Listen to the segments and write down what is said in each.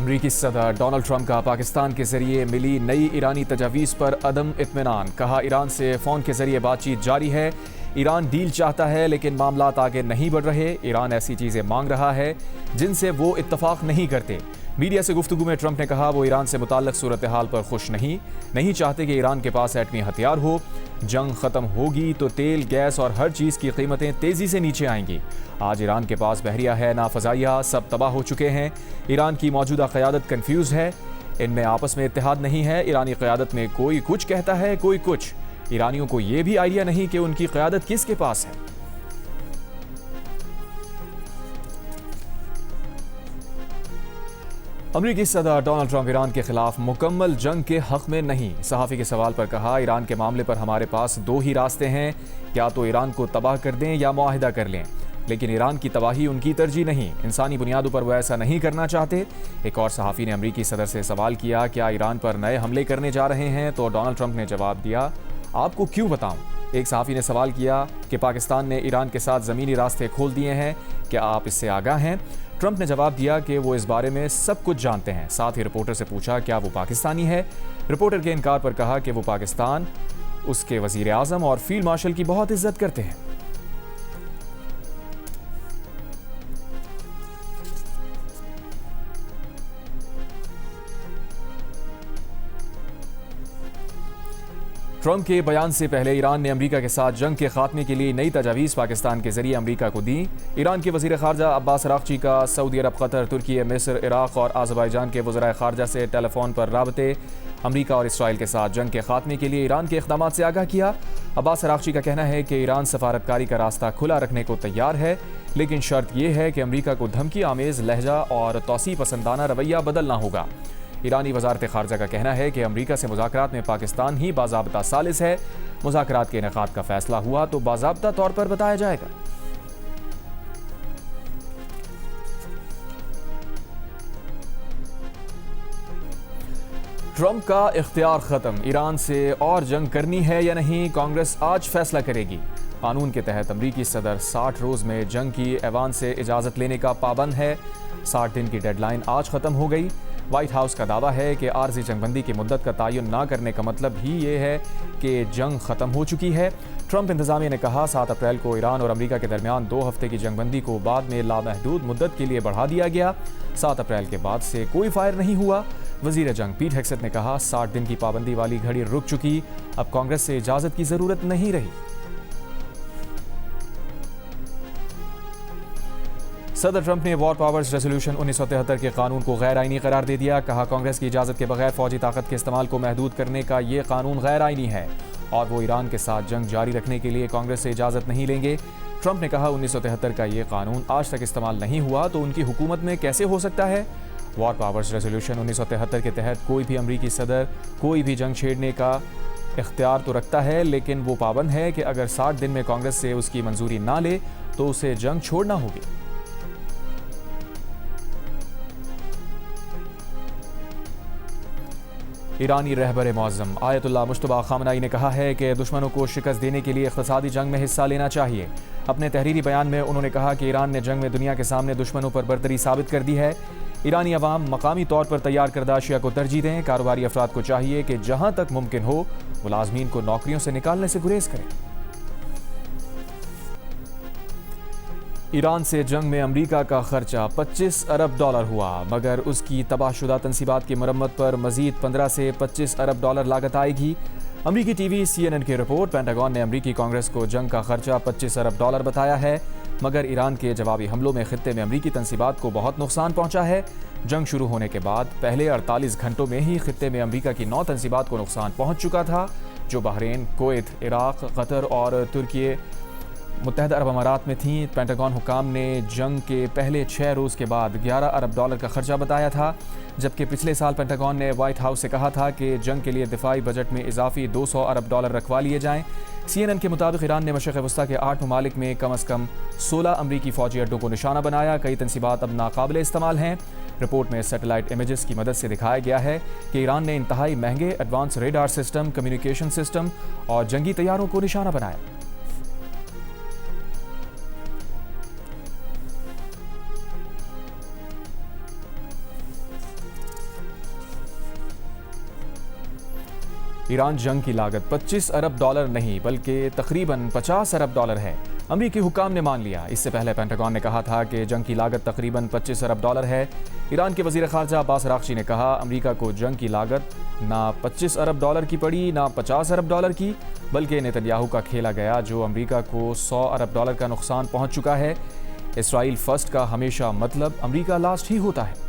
अमरीकी सदर Donald Trump का पाकिस्तान के जरिए मिली नई ईरानी तजावीज़ पर अदम इत्मीनान। कहा, ईरान से फ़ोन के जरिए बातचीत जारी है। ईरान डील चाहता है लेकिन मामलात आगे नहीं बढ़ रहे। ईरान ऐसी चीज़ें मांग रहा है जिनसे वो इत्तफाक नहीं करते। मीडिया से गुफ्तगू में ट्रंप ने कहा, वो ईरान से मुताल्लिक़ सूरत हाल पर खुश नहीं चाहते कि ईरान के पास एटमी हथियार हो। जंग ख़त्म होगी तो तेल, गैस और हर चीज़ की कीमतें तेज़ी से नीचे आएंगी। आज ईरान के पास बहरिया है ना फ़ज़ाइया, सब तबाह हो चुके हैं। ईरान की मौजूदा क़यादत कन्फ्यूज़ है, इनमें आपस में इत्तेहाद नहीं है। ईरानी क़यादत में कोई कुछ कहता है, कोई कुछ। ईरानियों को ये भी आइडिया नहीं कि उनकी क़यादत किसके पास है। अमरीकी सदर डोनाल्ड ट्रंप ईरान के खिलाफ मुकम्मल जंग के हक में नहीं। सहाफ़ी के सवाल पर कहा, ईरान के मामले पर हमारे पास दो ही रास्ते हैं, या तो ईरान को तबाह कर दें या मुआहिदा कर लें, लेकिन ईरान की तबाही उनकी तरजीह नहीं। इंसानी बुनियादों पर वो ऐसा नहीं करना चाहते। एक और सहाफ़ी ने अमरीकी सदर से सवाल किया, क्या ईरान पर नए हमले करने जा रहे हैं? तो डोनाल्ड ट्रंप ने जवाब दिया, आपको क्यों बताऊं? एक सहाफ़ी ने सवाल किया कि पाकिस्तान ने ईरान के साथ ज़मीनी रास्ते खोल दिए हैं, क्या आप इससे आगाह हैं? ट्रंप ने जवाब दिया कि वो इस बारे में सब कुछ जानते हैं। साथ ही रिपोर्टर से पूछा, क्या वो पाकिस्तानी है? रिपोर्टर के इनकार पर कहा कि वो पाकिस्तान, उसके वज़ीर आज़म और फील्ड मार्शल की बहुत इज्जत करते हैं। ट्रंप के बयान से पहले ईरान ने अमेरिका के साथ जंग के खात्मे के लिए नई तजावीज़ पाकिस्तान के जरिए अमेरिका को दी। ईरान के वज़ीर ख़ारजा अब्बास अराग़ची का सऊदी अरब, कतर, तुर्की, मिस्र, इराक़ और आज़रबाईजान के वज़राए ख़ारजा से टेलीफोन पर राबते। अमेरिका और इसराइल के साथ जंग के खात्मे के लिए ईरान के इक़दामात से आगाह किया। अब्बास अराग़ची का कहना है कि ईरान सफारतकारी का रास्ता खुला रखने को तैयार है, लेकिन शर्त यह है कि अमेरिका को धमकी आमेज़ लहजा और तौसी पसंदाना रवैया बदलना होगा। ईरानी वज़ारत ख़ारजा का कहना है कि अमेरिका से मुज़ाकरात में पाकिस्तान ही बाज़ाब्ता सालिस है। मुज़ाकरात के इनेकाद का फ़ैसला हुआ तो बाज़ाब्ता तौर पर बताया जाएगा। ट्रंप का इख्तियार ख़त्म, ईरान से और जंग करनी है या नहीं, कांग्रेस आज फैसला करेगी। कानून के तहत अमरीकी सदर 60 रोज़ में जंग की ऐवान से इजाज़त लेने का पाबंद है। 60 दिन की डेडलाइन आज ख़त्म हो गई। व्हाइट हाउस का दावा है कि आर्जी जंगबंदी की मुद्दत का तयन ना करने का मतलब ही ये है कि जंग ख़त्म हो चुकी है। ट्रंप इंतज़ामिया ने कहा, 7 अप्रैल को ईरान और अमेरिका के दरमियान 2 हफ्ते की जंगबंदी को बाद में लामहदूद मुद्दत के लिए बढ़ा दिया गया। 7 अप्रैल के बाद से कोई फायर नहीं हुआ। वज़ीर जंग पीट हेग्सेथ ने कहा, 60 दिन की पाबंदी वाली घड़ी रुक चुकी, अब कांग्रेस से इजाज़त की ज़रूरत नहीं रही। सदर ट्रंप ने वॉर पावर्स रेजोल्यूशन 1973 के कानून को गैर आइनी करार दे दिया। कहा, कांग्रेस की इजाज़त के बगैर फौजी ताकत के इस्तेमाल को महदूद करने का ये कानून गैर आइनी है और वो ईरान के साथ जंग जारी रखने के लिए कांग्रेस से इजाज़त नहीं लेंगे। ट्रंप ने कहा, 1973 का ये कानून आज तक इस्तेमाल नहीं हुआ तो उनकी हुकूमत में कैसे हो सकता है? वॉर पावर्स रेजोल्यूशन 1973 के तहत कोई भी अमरीकी सदर कोई भी जंग छेड़ने का इख्तियार तो रखता है, लेकिन वो पाबंद है कि अगर 60 दिन में कांग्रेस से उसकी मंजूरी ना ले तो उसे जंग छोड़ना होगी। ईरानी रहबर मौज़म आयतुल्लाह मुश्तबा ख़ामनाई ने कहा है कि दुश्मनों को शिकस्त देने के लिए इक़्तिसादी जंग में हिस्सा लेना चाहिए। अपने तहरीरी बयान में उन्होंने कहा कि ईरान ने जंग में दुनिया के सामने दुश्मनों पर बर्तरी साबित कर दी है। ईरानी अवाम मकामी तौर पर तैयार करदा अशिया को तरजीह दें। कारोबारी अफराद को चाहिए कि जहाँ तक मुमकिन हो मुलाजमीन को नौकरियों से निकालने से गुरेज करें। ईरान से जंग में अमरीका का खर्चा 25 अरब डॉलर हुआ, मगर उसकी तबाहशुदा तनसीबात की मरम्मत पर मजीद 15 से 25 अरब डॉलर लागत आएगी। अमरीकी टीवी CNN की रिपोर्ट, पेंटागन ने अमरीकी कांग्रेस को जंग का खर्चा 25 अरब डॉलर बताया है, मगर ईरान के जवाबी हमलों में खित्ते में अमरीकी तनसीबात को बहुत नुकसान पहुंचा है। जंग शुरू होने के बाद पहले 48 घंटों में ही खित्ते में अमरीका की 9 तनसीबात को नुकसान पहुंच चुका था, जो बहरीन, कुवैत, इराक़, कतर और तुर्की मुत्तहदा अरब अमारात में थीं। पेंटागन हुकाम ने जंग के पहले 6 रोज़ के बाद 11 अरब डॉलर का खर्चा बताया था, जबकि पिछले साल पेंटागन ने व्हाइट हाउस से कहा था कि जंग के लिए दिफाई बजट में इजाफी 200 अरब डॉलर रखवा लिए जाएं। CNN के मुताबिक ईरान ने मशरिक़ वस्ता के 8 ममालिक में कम अज़ कम 16 अमरीकी फ़ौजी अड्डों को निशाना बनाया। कई तनसीबात अब नाकाबिले इस्तेमाल हैं। रिपोर्ट में सैटेलाइट इमेजेस की मदद से दिखाया गया है कि ईरान ने इंतहाई महंगे advance radar system, communication system और जंगी तैयारों को निशाना बनाया। ईरान जंग की लागत 25 अरब डॉलर नहीं बल्कि तकरीबन 50 अरब डॉलर है। अमरीकी हुक्काम ने मान लिया। इससे पहले पेंटागन ने कहा था कि जंग की लागत तकरीबन 25 अरब डॉलर है। ईरान के वजीर खारजा अब्बास अरागची ने कहा, अमरीका को जंग की लागत ना 25 अरब डॉलर की पड़ी ना 50 अरब डॉलर की, बल्कि नेतन्याहू का खेला गया जो अमरीका को 100 अरब डॉलर का नुकसान पहुंच चुका है। इसराइल फर्स्ट का हमेशा मतलब अमरीका लास्ट ही होता है।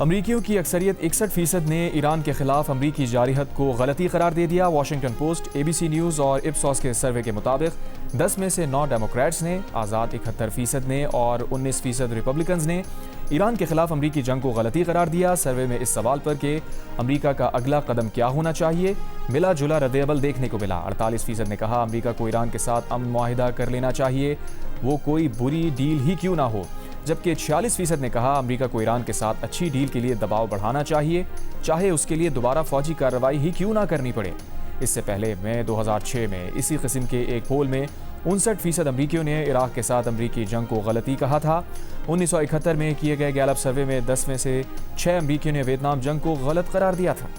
अमरीकियों की अक्सरियत 61% ने ईरान के खिलाफ अमरीकी जारिहत को गलती करार दे दिया। वॉशिंगटन पोस्ट, ABC न्यूज़ और इप्सॉस के सर्वे के मुताबिक 10 में से 9 डेमोक्रेट्स ने, आज़ाद 71% ने और 19% रिपब्लिकन्स ने ईरान के खिलाफ अमरीकी जंग को गलती करार दिया। सर्वे में इस सवाल पर कि अमरीका का अगला कदम क्या होना चाहिए, मिला जुला रद्द-ए-अमल देखने को मिला। 48% ने कहा अमरीका को ईरान के साथ अमन मुआहिदा कर लेना चाहिए, वो कोई बुरी डील ही क्यों ना हो, जबकि 46% ने कहा अमरीका को ईरान के साथ अच्छी डील के लिए दबाव बढ़ाना चाहिए, चाहे उसके लिए दोबारा फौजी कार्रवाई ही क्यों ना करनी पड़े। इससे पहले मई 2006 में इसी किस्म के एक पोल में 59% अमरीकियों ने इराक के साथ अमरीकी जंग को गलती कहा था। 1971 में किए गए गैलप सर्वे में 10 में से 6 अमरीकियों ने वियतनाम जंग को गलत करार दिया था।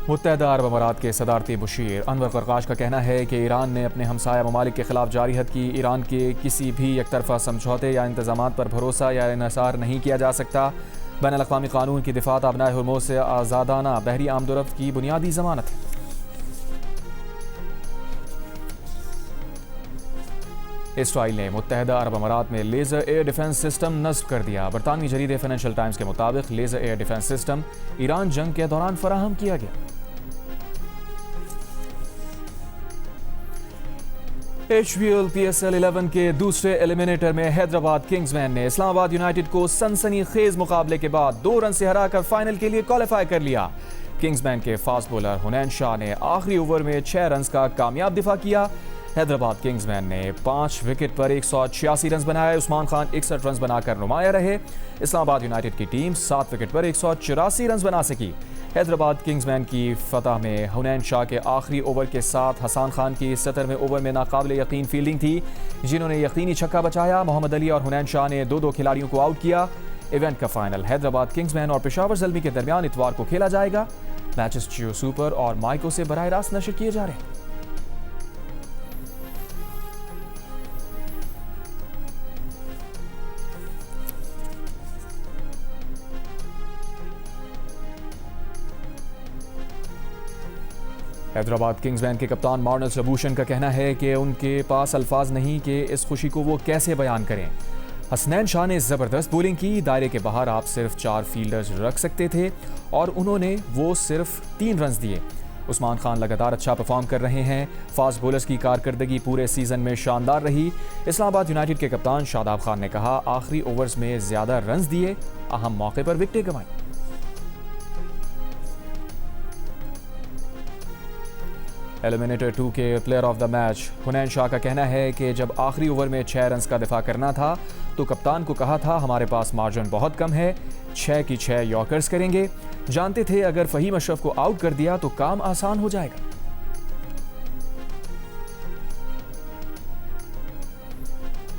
मुत्तहदा अरब अमारात के सदारती मुशीर अनवर करकाश का कहना है कि ईरान ने अपने हमसाया ममालिक के खिलाफ जारिहत की। ईरान के किसी भी एक तरफा समझौते या इंतजामात पर भरोसा या इन्हिसार नहीं किया जा सकता। बैन अल-अक़वामी कानून की दिफात अबनाए हुर्मुज़ से आज़ादाना बहरी आमदोरफ्त की बुनियादी ज़मानत है। इसराइल ने मुत्तहदा अरब अमारात में लेज़र एयर डिफेंस सिस्टम नस्ब कर दिया। बरतानवी जरीदे फाइनेंशियल टाइम्स के मुताबिक laser air defence system Iran जंग के दौरान फराहम किया गया। HBL PSL 11 के दूसरे एलिमिनेटर में हैदराबाद किंग्समैन ने इस्लामाबाद यूनाइटेड को सनसनीखेज मुकाबले के बाद 2 रन से हराकर फाइनल के लिए क्वालिफाई कर लिया। किंग्समैन के फास्ट बॉलर हुनैन शाह ने आखिरी ओवर में 6 रन का कामयाब दिफा किया। हैदराबाद किंग्समैन ने 5 विकेट पर 186 रन बनाए। उस्मान खान 61 रन बनाकर नुमाया रहे। इस्लामाबाद यूनाइटेड की टीम 7 विकेट पर 184 रन बना सकी। हैदराबाद किंग्समैन की फतह में हुनैन शाह के आखिरी ओवर के साथ हसन खान की 17वें ओवर में नाकाबिले यकीन फील्डिंग थी, जिन्होंने यकीनी छक्का बचाया। मोहम्मद अली और हुनैन शाह ने 2-2 खिलाड़ियों को आउट किया। इवेंट का फाइनल हैदराबाद किंग्समैन और पेशावर ज़ल्मी के दरमियान इतवार को खेला जाएगा। मैचेस जियो सुपर और माइको से बराह रास्त नशर किए जा रहे हैं। हैदराबाद किंग्समैन के कप्तान मार्नस लबूशन का कहना है कि उनके पास अल्फाज नहीं कि इस खुशी को वो कैसे बयान करें। हसनैन शाह ने ज़बरदस्त बॉलिंग की। दायरे के बाहर आप सिर्फ 4 फील्डर्स रख सकते थे और उन्होंने वो सिर्फ 3 रन दिए। उस्मान खान लगातार अच्छा परफॉर्म कर रहे हैं। फास्ट बॉलर्स की कारकर्दगी पूरे सीजन में शानदार रही। इस्लामाबाद यूनाइटेड के कप्तान शादाब खान ने कहा, आखिरी ओवर्स में ज़्यादा रन दिए, अहम मौके पर विकेटें गंवाई। एलिमिनेटर 2 के player of the match Hunain Shah का कहना है कि जब आखिरी ओवर में 6 रन का दिफा करना था तो कप्तान को कहा था हमारे पास मार्जिन बहुत कम है, 6 की 6 यॉर्कर्स करेंगे। जानते थे अगर फहीम अशरफ को आउट कर दिया तो काम आसान हो जाएगा।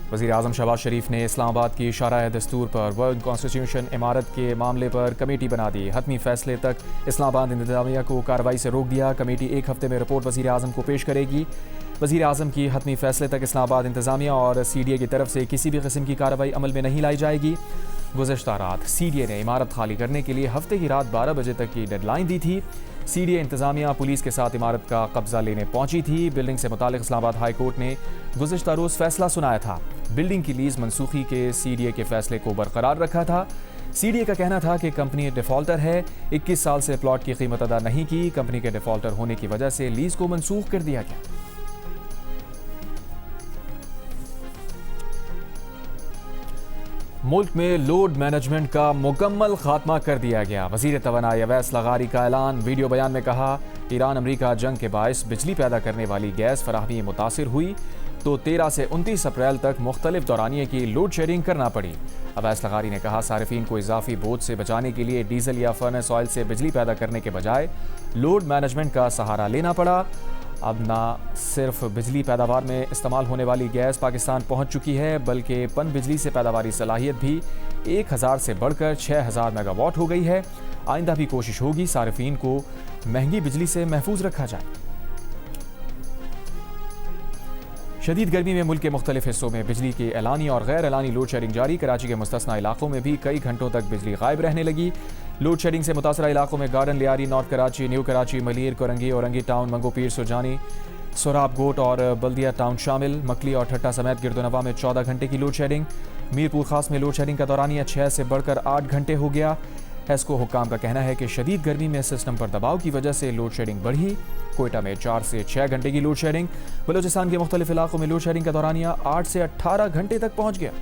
वज़ीर आज़म शहबाज शरीफ ने इस्लामाबाद की शाराए दस्तूर पर वर्ल्ड कॉन्स्टिट्यूशन इमारत के मामले पर कमेटी बना दी। हतमी फैसले तक इस्लामाबाद इंतजामिया को कार्रवाई से रोक दिया। कमेटी 1 हफ्ते में रिपोर्ट वज़ीर आज़म को पेश करेगी। वज़ीर आज़म की हतमी फैसले तक इस्लामाबाद इंतजामिया और CDA की तरफ से किसी भी किस्म की कार्रवाई अमल में नहीं लाई जाएगी। गुज़श्ता रात CDA ने इमारत खाली करने के लिए हफ्ते की रात 12 बजे तक की डेडलाइन दी थी। CDA इंतजामिया पुलिस के साथ इमारत का कब्जा लेने पहुंची थी। बिल्डिंग से मुतालिक इस्लामाबाद हाई कोर्ट ने गुज़श्ता रोज़ फैसला सुनाया था। बिल्डिंग की लीज मनसूखी के CDA के फैसले को बरकरार रखा था। CDA का कहना था कि कंपनी डिफॉल्टर है, 21 साल से प्लॉट की कीमत अदा नहीं की। कंपनी के डिफॉल्टर होने की वजह से लीज को मनसूख कर दिया गया। मुल्क में लोड मैनेजमेंट का मुकम्मल खात्मा कर दिया गया। वज़ीर तवानाई अवैस लगारी का ऐलान। वीडियो बयान में कहा, ईरान अमरीका जंग के बायस बिजली पैदा करने वाली गैस फराहमी मुतासिर हुई तो 13 से 29 अप्रैल तक मुख्तलिफ दौरानिए की लोड शेडिंग करना पड़ी। अवैस लगारी ने कहा, सारिफीन को इजाफी बोझ से बचाने के लिए डीजल या फर्नेस ऑयल से बिजली पैदा करने के बजाय लोड मैनेजमेंट का सहारा लेना पड़ा। अब ना सिर्फ बिजली पैदावार में इस्तेमाल होने वाली गैस पाकिस्तान पहुंच चुकी है, बल्कि पन बिजली से पैदावारी सलाहियत भी 1000 से बढ़कर 6000 मेगावाट हो गई है। आइंदा भी कोशिश होगी सारिफीन को महंगी बिजली से महफूज रखा जाए। शदीद गर्मी में मुल्क के मुख्तलिफ हिस्सों में बिजली के एलानी और गैर एलानी लोड शेडिंग जारी। कराची के मुस्तस्ना इलाकों में भी कई घंटों तक बिजली गायब रहने लगी। लोड शेडिंग से मुतासरा इलाकों में Garden Lyari, North Karachi, New Karachi, Malir, Korangi, Orangi Town, Mangho Pir, Surjani, Sorab गोट और बल्दिया टाउन शामिल। मकली और ठट्टा समेत गिरदोनवा में 14 घंटे की लोड शेडिंग। मीरपुर खास में लोड शेडिंग का दौरानिया 6 से बढ़कर 8 घंटे हो गया। एस्को हुक्काम का कहना है कि शदीद गर्मी में सिस्टम पर दबाव की वजह से लोड शेडिंग बढ़ी। कोयटा में 4 से 6 घंटे की लोड शेडिंग। बलूचिस्तान के मुख्तलिफ इलाकों में लोड शेडिंग का दौरानिया 8 से 18 घंटे तक पहुंच गया।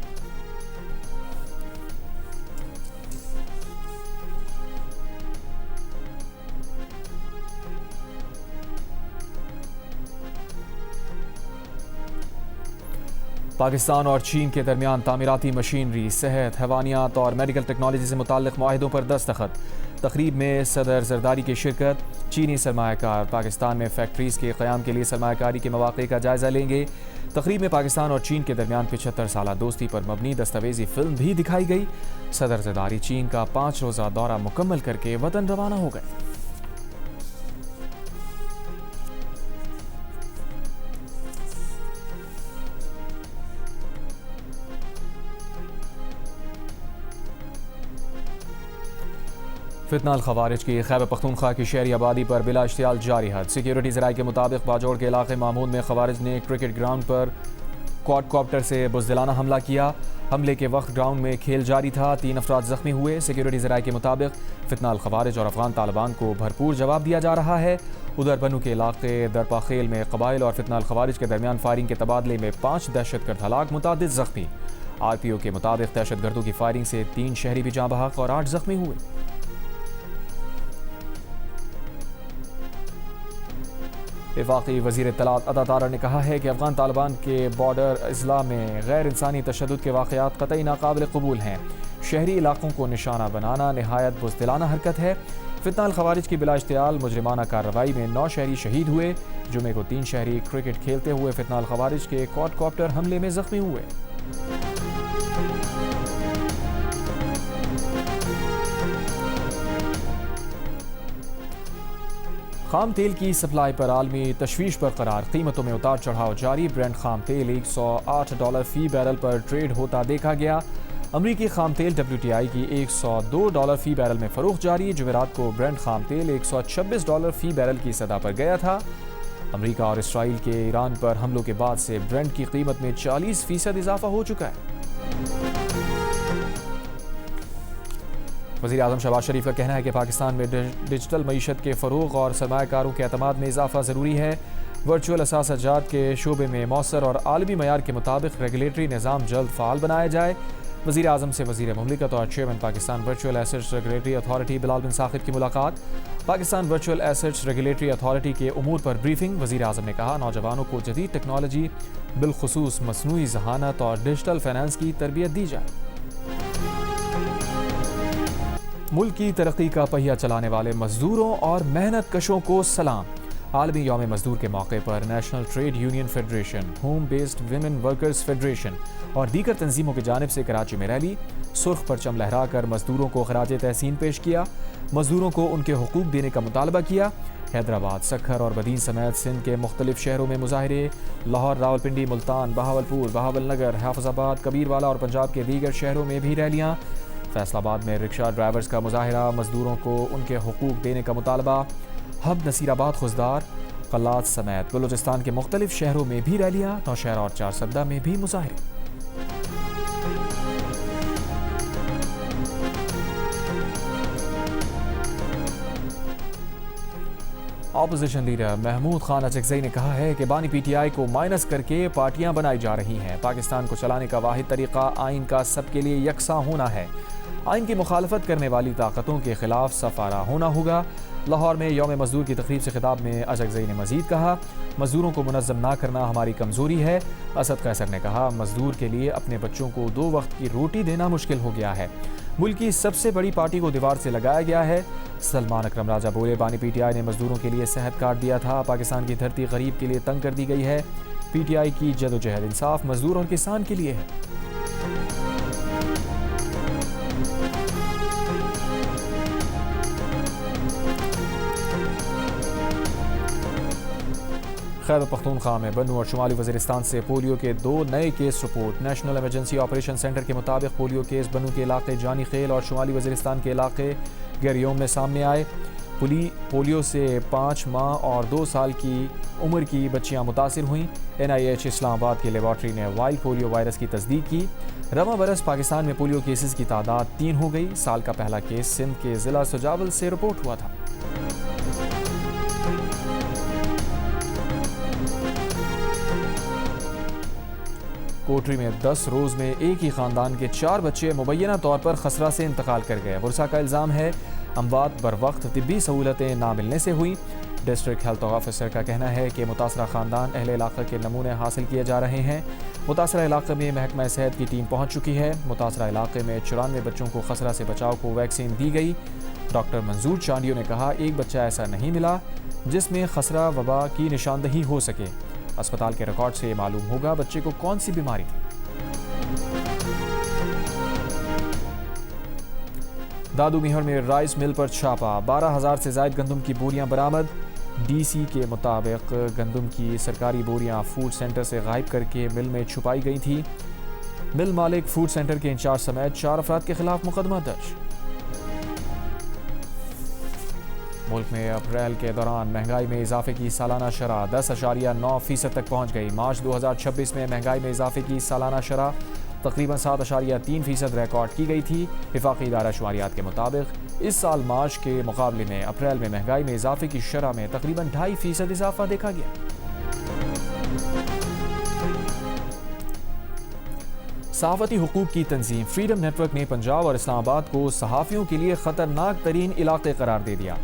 पाकिस्तान और चीन के दरमियान तामीराती मशीनरी, सेहत, हैवानियात और मेडिकल टेक्नोलॉजी से मुताल्लिक़ मुआहिदों पर दस्तखत। तकरीब में सदर जरदारी की शिरकत। चीनी सरमायाकार पाकिस्तान में फैक्ट्रीज़ के क़याम के लिए सरमायाकारी के मौक़े का जायज़ा लेंगे। तकरीब में पाकिस्तान और चीन के दरमियान 75 साला दोस्ती पर मबनी दस्तावेजी फ़िल्म भी दिखाई गई। सदर जरदारी चीन का 5 रोज़ा दौरा मुकम्मल करके वतन रवाना हो गए। फितना खवारिज की खैबर पख्तूनख्वा की शहरी आबादी पर बिला इश्तियाल जारी हद। सिक्योरिटी ज़राए के मुताबिक बाजोड़ के इलाके मामून में खवारिज ने क्रिकेट ग्राउंड पर क्वाडकॉप्टर से बुज़दिलाना हमला किया। हमले के वक्त ग्राउंड में खेल जारी था। 3 अफराद जख्मी हुए। सिक्योरिटी ज़राए के मुताबिक फितना खवारिज और अफगान तालिबान को भरपूर जवाब दिया जा रहा है। उधर बनू के इलाके दरपाखेल में कबाइल और फितना खवारिज के दरमियान फायरिंग के तबादले में 5 दहशतगर्द हलाक, मुतादिद जख्मी। RPO के मुताबिक दहशतगर्दों की फायरिंग से 3 शहरी भी जाँ बहक और 8 जख्मी हुए। वफाकी वज़ीर इत्तलात अता तारा ने कहा है कि अफगान तालिबान के बॉर्डर अजला में गैर इंसानी तशद्दुद के वाक़यात क़तई नाकाबिल कबूल हैं। शहरी इलाकों को निशाना बनाना नहायत बुज़दिलाना हरकत है। फितना खवारिज की बिला इश्तियाल मुजरिमाना कार्रवाई में 9 शहरी शहीद हुए। जुमे को 3 शहरी क्रिकेट खेलते हुए फितना खवारिज के क्वाडकॉप्टर हमले में जख्मी हुए। खाम तेल की सप्लाई पर आलमी तशवीश बरकरार। कीमतों में उतार चढ़ाव जारी। ब्रेंट खाम तेल $108 फी बैरल पर ट्रेड होता देखा गया। अमरीकी खाम तेल WTI की $102 फी बैरल में फरोख्त जारी। जुमेरात को ब्रेंट खाम तेल $126 फी बैरल की सतह पर गया था। अमरीका और इसराइल के ईरान पर हमलों के बाद से ब्रेंट की कीमत में 40% इजाफा हो चुका है। वज़ीर आज़म शहबाज शरीफ का कहना है कि पाकिस्तान में डिजिटल मईशत के फ़रोग़ और सरमायाकारों के एतमाद में इजाफा ज़रूरी है। वर्चुअल असासाजात के शोबे में मौसर और आलमी मयार के मुताबिक रेगुलेटरी निज़ाम जल्द फ़ाल बनाया जाए। वज़ीर आज़म से वज़ीर मुमलिकत और chairman Pakistan virtual assets regulatory authority Bilal bin Saqib की मुलाकात। Pakistan virtual assets regulatory authority के उमूर पर ब्रीफिंग। वज़ीर आज़म ने कहा, नौजवानों को जदीद टेक्नोलॉजी बिलखुसूस मसनूई ज़हानत और डिजिटल फाइनेंस की तरबियत दी जाए। मुल्क की तरक्की का पहिया चलाने वाले मजदूरों और मेहनत कशों को सलाम। आलमी यौम मजदूर के मौके पर national trade union federation, home based women workers federation और दीगर तंजीमों की जानिब से कराची में रैली, सुर्ख परचम लहरा कर मजदूरों को खराज तहसीन पेश किया। मजदूरों को उनके हुकूक देने का मुतालबा किया। हैदराबाद, सखर और बदीन समेत सिंध के मुख्तलिफ शहरों में मुजाहरे। लाहौर, रावलपिंडी, मुल्तान, बहावलपुर, बहावलनगर, हाफिजाबाद, कबीरवाला और पंजाब के दीगर शहरों में भी रैलियाँ। फैसलाबाद में रिक्शा ड्राइवर्स का मुजाहरा, मजदूरों को उनके हुकूक देने का मुतालबा। हब, नसीराबाद, खुजदार, कल्लात समेत बलूचिस्तान के मुख्तलिफ शहरों में भी रैलियाँ। नौशहरा और चारसद्दा में भी मुजाहरे। ऑपोजिशन लीडर महमूद खान अचकज़ई ने कहा है कि बानी पीटीआई को माइनस करके पार्टियां बनाई जा रही हैं। पाकिस्तान को चलाने का वाहिद तरीका आइन का सबके लिए यकसा होना है। आइन की मुखालफत करने वाली ताकतों के खिलाफ सफारा होना होगा। लाहौर में यौम मजदूर की तकरीब से खिताब में अचकज़ई ने मजीद कहा, मजदूरों को मुनज़्ज़म ना करना हमारी कमज़ोरी है। असद कैसर ने कहा, मजदूर के लिए अपने बच्चों को 2 वक्त की रोटी देना मुश्किल हो गया है। मुल्क की सबसे बड़ी पार्टी को दीवार से लगाया गया है। सलमान अकरम राजा बोले, बानी पीटीआई ने मजदूरों के लिए सेहत कार्ड दिया था। पाकिस्तान की धरती गरीब के लिए तंग कर दी गई है। पीटीआई की जदोजहद इंसाफ मजदूर और किसान के लिए है। खैबर पख्तूनख्वा में बनू और शुमाली वज़ीरिस्तान से पोलियो के 2 नए case report. National emergency operation centre के मुताबिक पोलियो केस बनू के इलाके जानी खेल और शुमाली वज़ीरिस्तान के इलाके गेरियोम में सामने आए। पोलियो से 5 माह और 2 साल की उम्र की बच्चियां मुतासिर हुईं। NIH इस्लामाबाद की लेबॉर्ट्री ने वाइल्ड पोलियो वायरस की तस्दीक की। रवा बरस पाकिस्तान में पोलियो केसेस की तादाद 3 हो गई। साल का पहला केस सिंध के ज़िला सुजावल से रिपोर्ट हुआ था। कोटरी में 10 रोज़ में एक ही ख़ानदान के 4 बच्चे मुबैना तौर पर खसरा से इंतकाल कर गए। बुरसा का इल्ज़ाम है अमवात बर वक्त तिब्बी सहूलतें ना मिलने से हुई। डिस्ट्रिक्ट हेल्थ ऑफिसर का कहना है कि मुतासरा ख़ानदान अहले इलाक़े के नमूने हासिल किए जा रहे हैं। मुतासरा इलाक़े में महकमा सेहत की टीम पहुँच चुकी है। मुतासरा इलाक़े में 94 बच्चों को खसरा से बचाव को वैक्सीन दी गई। डॉक्टर मंजूर चांडियो ने कहा, एक बच्चा ऐसा नहीं मिला जिसमें खसरा वबा की निशानदही हो सके। अस्पताल के रिकॉर्ड से मालूम होगा बच्चे को कौन सी बीमारी थी। दादू मीहर में राइस मिल पर छापा, 12,000 से ज़ायद गंदम की बोरियां बरामद। DC के मुताबिक गंदम की सरकारी बोरियां फूड सेंटर से गायब करके मिल में छुपाई गई थी। मिल मालिक, फूड सेंटर के इंचार्ज समेत 4 अफराद के खिलाफ मुकदमा दर्ज। मुल्क में अप्रैल के दौरान महंगाई में इजाफे की सालाना शरह 10.9% तक पहुंच गई। मार्च 2026 में महंगाई में इजाफे की सालाना शरह तकरीबन 7.3% रिकॉर्ड की गई थी। वफाकी इदारा शुमारियात के मुताबिक इस साल मार्च के मुकाबले में अप्रैल में महंगाई में इजाफे की शरह में तकरीबन 2.5% इजाफा देखा गया। सहाफ़ती हुकूक की तंजीम फ्रीडम नेटवर्क ने पंजाब और इस्लामाबाद को सहाफ़ियों के लिए ख़तरनाक तरीन इलाके करार दे दिया।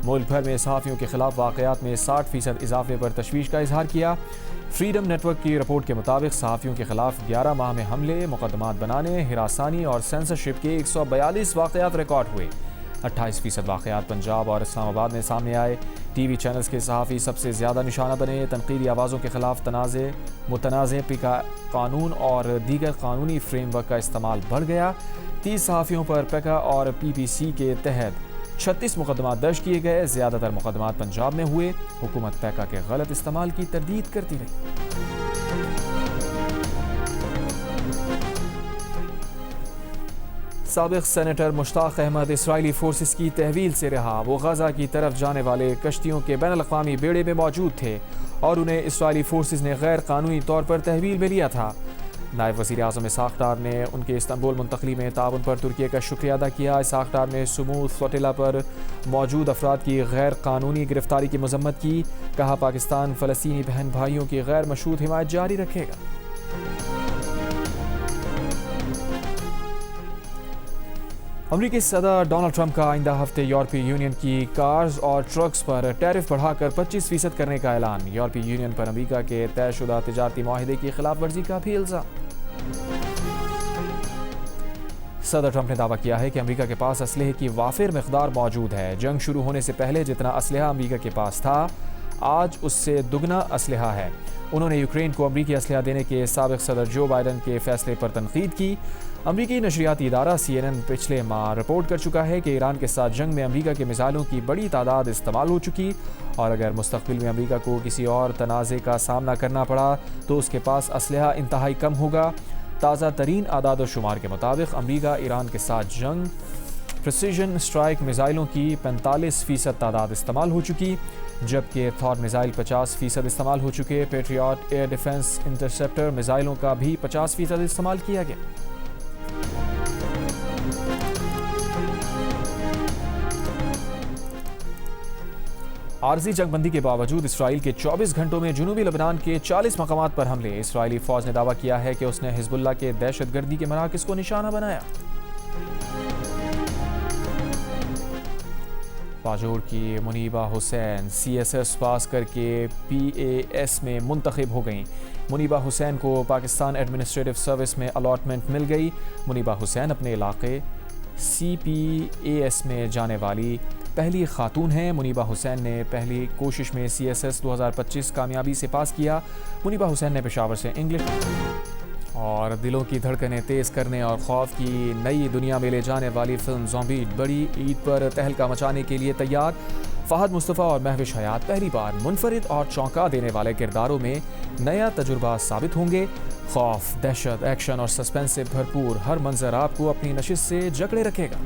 मुल्क भर में सहाफ़ियों के खिलाफ वाक़यात में 60% इजाफे पर तशवीश का इजहार किया। फ्रीडम नेटवर्क की रिपोर्ट के मुताबिक सहाफ़ियों के खिलाफ 11 माह में हमले, मुकदमात बनाने, हिरासानी और सेंसरशिप के 142 वाक़यात रिकॉर्ड हुए। 28% वाक़यात पंजाब और इस्लामाबाद में सामने आए। TV चैनल्स के सहाफ़ी सबसे ज़्यादा निशाना बने। तनकीदी आवाज़ों के खिलाफ मुतनाज़े पिका कानून और दीगर कानूनी फ्रेमवर्क का इस्तेमाल बढ़ गया। 30 सहाफ़ियों पर पेका और PPC के तहत 36 मुकदमा दर्ज किए गए। ज़्यादातर मुकदमात पंजाब में हुए। हुकूमत पैका के गलत इस्तेमाल की तरदीद करती रही। साबिक़ senator Mushtaq Ahmad Israeli forces की तहवील से रहा। वो गजा की तरफ जाने वाले कश्तियों के बैनुल-अक़वामी बेड़े में मौजूद थे और उन्हें इसराइली फोर्सेस ने गैर कानूनी तौर पर तहवील में लिया था। नायब वज़ीर आज़म इसाक़ डार ने उनके इस्तांबुल मुंतकली में ताउन पर तुर्की का शुक्रिया अदा किया। इसाक़ डार ने सुमूद फ्लोटिला पर मौजूद अफराद की गैर कानूनी गिरफ्तारी की मज़म्मत की। कहा, पाकिस्तान फ़लस्तीनी बहन भाइयों की गैर मशरूत हिमायत जारी रखेगा। अमरीकी सदर डोनाल्ड ट्रंप का आइंदा हफ्ते यूरोपीय यूनियन की कार्स और ट्रक्स पर टैरिफ बढ़ाकर 25% करने का ऐलान। यूरोपीय यूनियन पर अमरीका के तयशुदा तिजारती माहिदे की खिलाफ वर्जी का भी इल्ज़ाम। सदर ट्रंप ने दावा किया है कि अमरीका के पास असलहे की वाफिर मिक़दार मौजूद है। जंग शुरू होने से पहले जितना असलहा अमरीका के पास था, आज उससे दुगना असलहा है। उन्होंने यूक्रेन को अमरीकी असलहा देने के साबिक़ सदर जो बाइडन के फैसले पर तनकीद की। अमरीकी नशरियाती इदारा CNN पिछले माह रिपोर्ट कर चुका है कि ईरान के साथ जंग में अमरीका के मिसाइलों की बड़ी तादाद इस्तेमाल हो चुकी और अगर मुस्तक़बिल में अमरीका को किसी और तनाज़े का सामना करना पड़ा तो उसके पास असलहा इंतहाई कम होगा। ताज़ा तरीन आदाद शुमार के मुताबिक अमरीका ईरान के साथ जंग प्रिसीजन स्ट्राइक मिसाइलों की 45% तादाद इस्तेमाल हो चुकी, जबकि थॉर मिसाइल 50% इस्तेमाल हो चुके। पेट्रियट एयर डिफेंस इंटरसेप्टर मिसाइलों का भी 50% इस्तेमाल किया गया। आरजी जंगबंदी के बावजूद इसराइल के 24 घंटों में जुनूबी लेबनान के 40 मकामात पर हमले। इसराइली फौज ने दावा किया है कि उसने हिजबुल्लाह के दहशतगर्दी के मराकज़ को निशाना बनाया। बाजोड़ की मुनीबा हुसैन CSS पास करके PAS में मुंतखब हो गईं। मुनीबा हुसैन को पाकिस्तान एडमिनिस्ट्रेटिव सर्विस में अलॉटमेंट मिल गई। मुनीबा हुसैन अपने इलाके CPAS में जाने वाली पहली खातून हैं। मुनीबा हुसैन ने पहली कोशिश में CSS 2025 कामयाबी से पास किया। मुनीबा हुसैन ने पेशावर से इंग्लिश और दिलों की धड़कनें तेज़ करने और खौफ की नई दुनिया में ले जाने वाली फिल्म ज़ॉम्बी बड़ी ईद पर तहलका मचाने के लिए तैयार। फ़हद मुस्तफ़ा और महविश हयात पहली बार मुनफरिद और चौंका देने वाले किरदारों में नया तजुर्बा साबित होंगे। खौफ, दहशत, एक्शन और सस्पेंस से भरपूर हर मंजर आपको अपनी नशिश से जकड़े रखेगा।